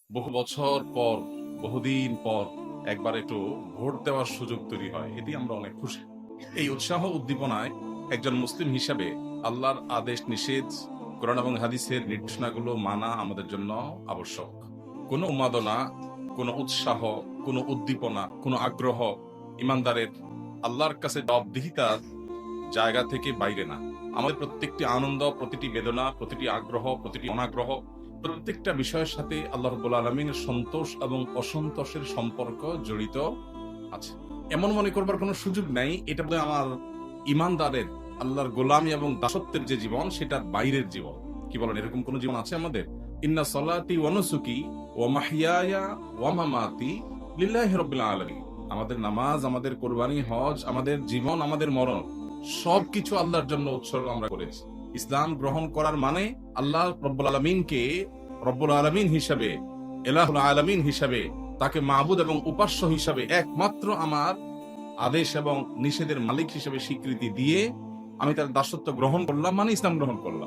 বহু বছর পর, বহুদিন পর একবার একটু ভোট দেওয়ার সুযোগ তৈরি হয়। এটি আমরা অনেক খুশি। এই উৎসাহ উদ্দীপনায় একজন মুসলিম হিসাবে আল্লাহর আদেশ নিষেধ, কোরআন এবং হাদিসের নির্দেশনাগুলো মানা আমাদের জন্য আবশ্যক। কোনো উন্মাদনা, কোনো উৎসাহ, কোনো উদ্দীপনা, কোনো আগ্রহ ইমানদারের আল্লাহর কাছে জবাবদিহিতার জায়গা থেকে বাইরে না। আমাদের প্রত্যেকটি আনন্দ, প্রতিটি বেদনা, প্রতিটি আগ্রহ, প্রতিটি অনাগ্রহ, প্রত্যেকটা বিষয়ের সাথে আল্লাহ রাব্বুল আলামিনের সন্তোষ এবং অসন্তোষের সম্পর্ক জড়িত আছে। এমন মনে করবার কোনো সুযোগ নাই এটা বোধহয় আমার ইমানদারের আল্লাহর গোলামি এবং দাসত্বের যে জীবন সেটার বাইরের জীবন। কি বলেন, এরকম কোন জীবন আছে আমাদের? ইন্না সলাতি ওয়া নুসুকি ওয়া মাহইয়ায়া ওয়া মামাতি লিল্লাহি রাব্বিল আলামিন। আমাদের নামাজ, আমাদের কোরবানি, হজ, আমাদের জীবন, আমাদের মরণ সবকিছু আল্লাহর জন্য উৎসর্গ আমরা করেছি। ইসলাম গ্রহণ করার মানে আল্লাহ রব্বুল আলামিনকে রব্বুল আলামিন হিসাবে, ইলাহুল আলামিন হিসাবে, তাকে মাবুদ এবং উপাস্য হিসাবে একমাত্র আমার আদেশ এবং নিষেধের মালিক হিসেবে স্বীকৃতি দিয়ে আমি তার দাসত্ব গ্রহণ করলাম, মানে ইসলাম গ্রহণ করলাম।